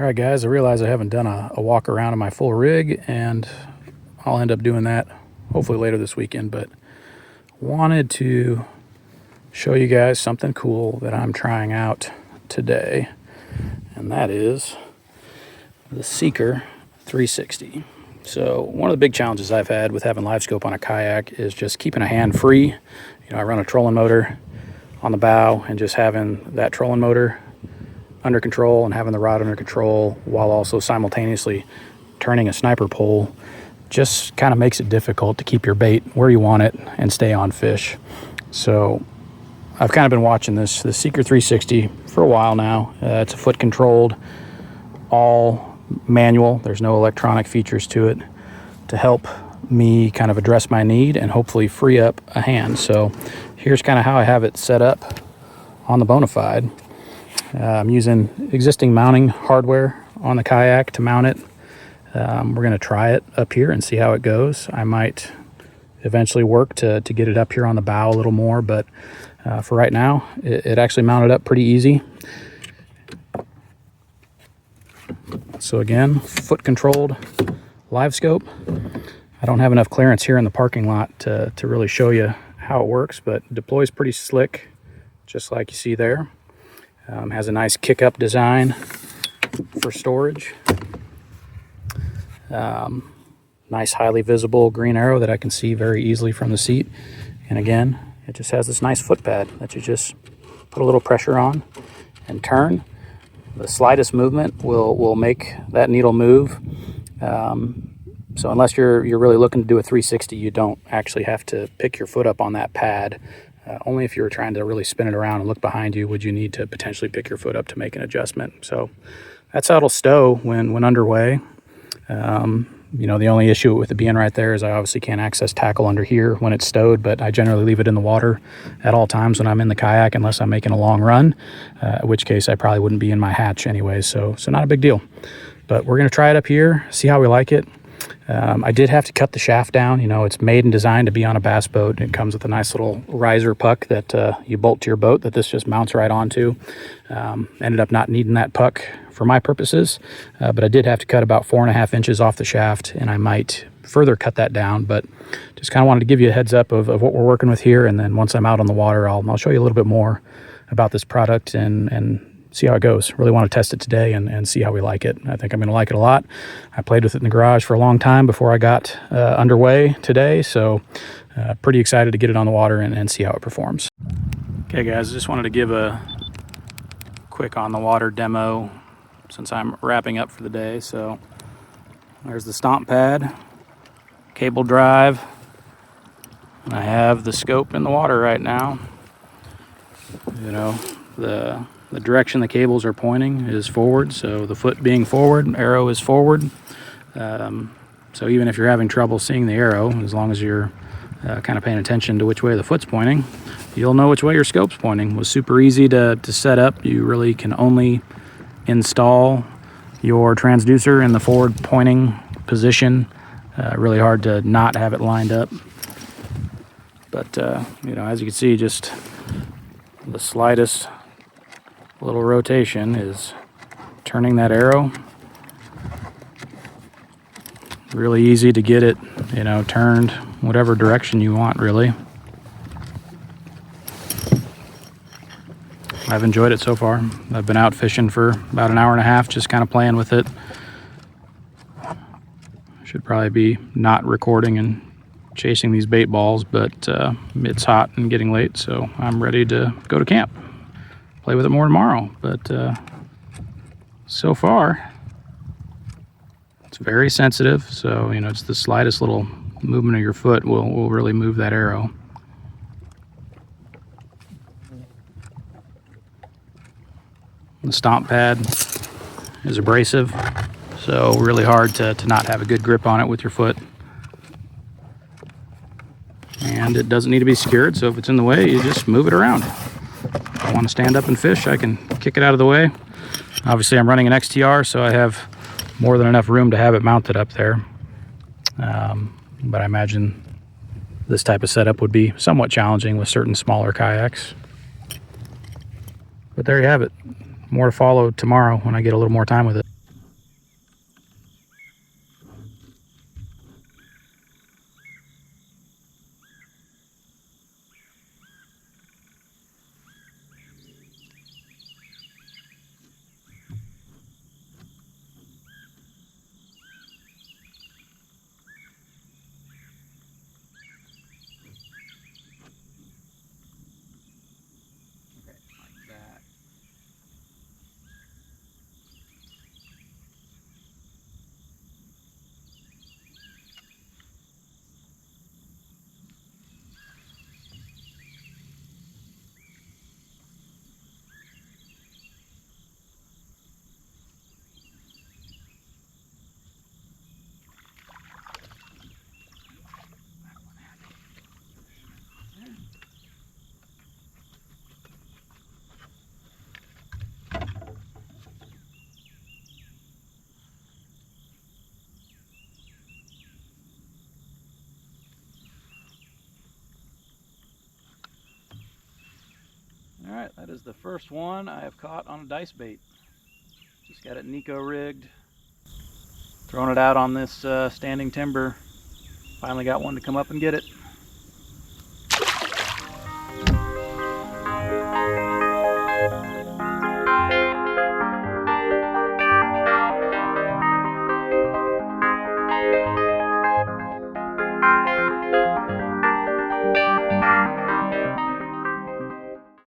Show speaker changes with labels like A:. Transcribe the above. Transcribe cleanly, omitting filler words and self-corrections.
A: All right, guys, I realize I haven't done a walk around in my full rig, and I'll end up doing that hopefully later this weekend, but wanted to show you guys something cool that I'm trying out today, and that is the Seeker 360. So one of the big challenges I've had with having live scope on a kayak is just keeping a hand free. You know, I run a trolling motor on the bow, and just having that trolling motor under control and having the rod under control while also simultaneously turning a sniper pole just kind of makes it difficult to keep your bait where you want it and stay on fish. So I've kind of been watching the Seeker 360 for a while now. It's a foot controlled, all manual. There's no electronic features to it to help me kind of address my need and hopefully free up a hand. So here's kind of how I have it set up on the Bonafide. I'm using existing mounting hardware on the kayak to mount it. We're going to try it up here and see how it goes. I might eventually work to get it up here on the bow a little more, but for right now, it actually mounted up pretty easy. So again, foot controlled live scope. I don't have enough clearance here in the parking lot to really show you how it works, but deploys pretty slick, just like you see there. Has a nice kick-up design for storage. Nice highly visible green arrow that I can see very easily from the seat. And again, it just has this nice foot pad that you just put a little pressure on and turn. The slightest movement will make that needle move. So unless you're really looking to do a 360, you don't actually have to pick your foot up on that pad. Only if you were trying to really spin it around and look behind you would you need to potentially pick your foot up to make an adjustment. So that's how it'll stow when underway. You know, the only issue with it being right there is I obviously can't access tackle under here when it's stowed, but I generally leave it in the water at all times when I'm in the kayak unless I'm making a long run, in which case I probably wouldn't be in my hatch anyway, so not a big deal. But we're going to try it up here, see how we like it. I did have to cut the shaft down. You know, it's made and designed to be on a bass boat. It comes with a nice little riser puck that you bolt to your boat that this just mounts right onto. Ended up not needing that puck for my purposes, but I did have to cut about 4.5 inches off the shaft, and I might further cut that down, but just kind of wanted to give you a heads up of what we're working with here, and then once I'm out on the water, I'll show you a little bit more about this product and see how it goes. Really want to test it today and see how we like it. I think I'm going to like it a lot. I played with it in the garage for a long time before I got underway today, so pretty excited to get it on the water and see how it performs. Okay guys, I just wanted to give a quick on the water demo since I'm wrapping up for the day. So there's the stomp pad, cable drive, and I have the scope in the water right now. You know, the direction the cables are pointing is forward, so the foot being forward, arrow is forward. So even if you're having trouble seeing the arrow, as long as you're kind of paying attention to which way the foot's pointing, you'll know which way your scope's pointing. It was super easy to set up. You really can only install your transducer in the forward pointing position. Really hard to not have it lined up. But you know, as you can see, just the slightest little rotation is turning that arrow. Really easy to get it, you know, turned whatever direction you want, really. I've enjoyed it so far. I've been out fishing for about an hour and a half, just kind of playing with it. Should probably be not recording and chasing these bait balls, but it's hot and getting late, so I'm ready to go to camp. Play with it more tomorrow, but so far it's very sensitive. So you know, it's the slightest little movement of your foot will really move that arrow. The stomp pad is abrasive, so really hard to not have a good grip on it with your foot. And it doesn't need to be secured, so if it's in the way, you just move it around. If I want to stand up and fish, I can kick it out of the way. Obviously, I'm running an XTR, so I have more than enough room to have it mounted up there. But I imagine this type of setup would be somewhat challenging with certain smaller kayaks. But there you have it. More to follow tomorrow when I get a little more time with it. is the first one I have caught on a dice bait. Just got it Nico rigged. Throwing it out on this standing timber. Finally got one to come up and get it.